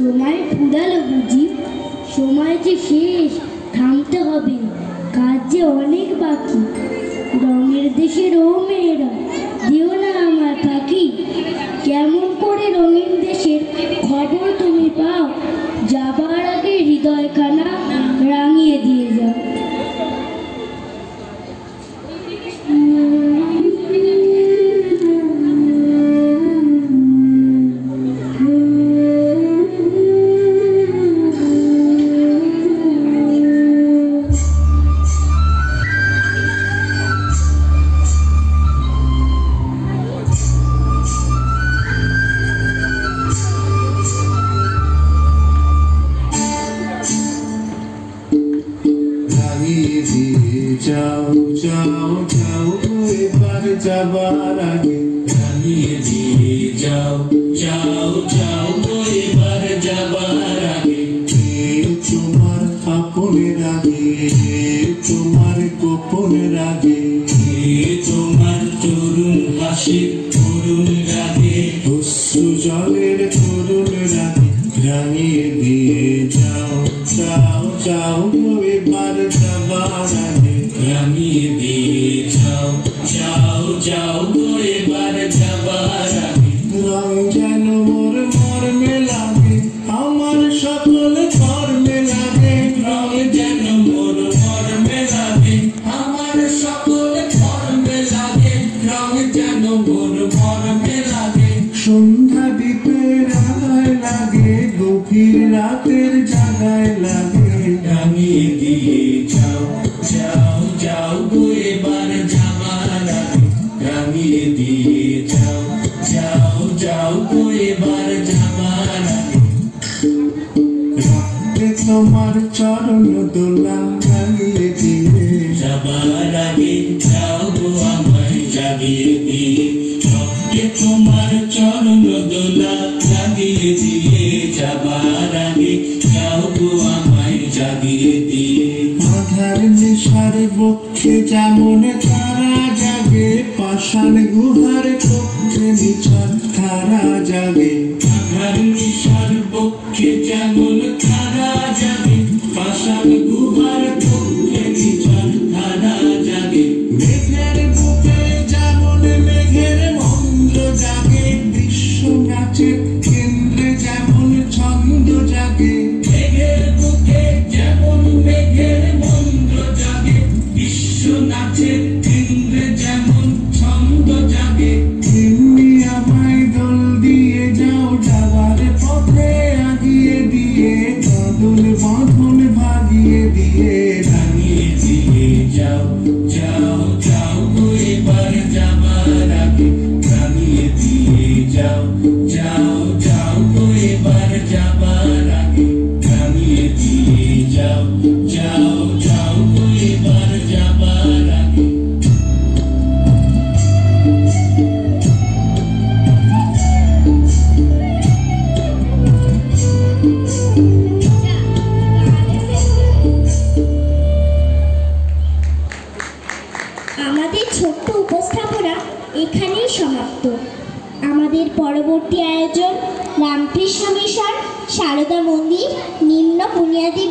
সময় ফুরালো বুঝি, সময় যে শেষ, থামতে হবে, কাজ যে অনেক বাকি। রঙের দেশের ও মেয়েরা, দিও না আমার ফাঁকি। কেমন করে রঙিন দেশের খবর তুমি পাও, যাবার আগে হৃদয়খানা রাঙিয়ে দিয়ে যাও। যাও যাও যাও এবার যাবার আগে, জানিয়ে দিয়ে যাও যাও যাও এবার যাবার আগে। তোমার আপনের আগে, তোমার গোপনের আগে, তোমার তরুণ হাসির তরুণ রাগে, অশ্রু জলের তরুণ রাগে, জানিয়ে দিয়ে যাও যাও যাও এবার যাবার আগে, জানিয়ে দিয়ে যাও যাও যাও এবার যাবার আগে। রং যেন মোর মর্মে লাগে, আমার সকল কর্মে লাগে। রং যেন মোর মর্মে লাগে, আমার সকল কর্মে লাগে। রং যেন মোর মর্মে লাগে, সন্ধ্যা দ্বীপের আগায় লাগে, গভীর রাতের জাগায় লাগে। রাঙিয়ে দিয়ে যাও যাও যাও এবার যাবার আগে, রাঙিয়ে দিয়ে যাও যাও যাও এবার যাবার আগে। রাখতে তোমার চরণ দোলা, রাঙিয়ে দিয়ে যাবার আগে যাও আমায় জাগিয়ে দিয়ে। রাখতে তোমার চরণ দোলা, রাঙিয়ে দিয়ে যাবার আগে যাও আমায় জাগিয়ে দিয়ে। আধার নিশার বক্ষে যেমন তারা জাগে, পাষাণ গুহার কক্ষে নিছার তারা জাগে। আধার নিশার বক্ষে যেমন তারা জাগে, পাষাণ গুহার কক্ষে নিছার তারা জাগে। মেঘের বুকে যেমন মেঘের মন্দ্র জাগে, বিশ্ব নাচের কেন্দ্রে যেমন ছন্দ জাগে। মেঘের বুকে যেমন মেঘের মন্দ্র জাগে, বিশ্ব নাচের কেন্দ্রে যেমন ছন্দ জাগে। তেমনি আমায় দোল দিয়ে যাও যাবার পথে আগিয়ে দিয়ে, কদল বাঁধন ভাগিয়ে দিয়ে। রাঙিয়ে দিয়ে যাও যাও যাও এবার যাবার আগে, রাঙিয়ে দিয়ে যাও যাও যাও এবার যাবার আগে, রাঙিয়ে দিয়ে যাও যাও যাও এবার যাবার আগে। আমাদের ছোট্ট উপস্থাপনা এখানেই সমাপ্ত। আমাদের পরবর্তী আয়োজন রামকৃষ্ণ মিশন, সারদা মন্দির, নিম্ন বুনিয়াদী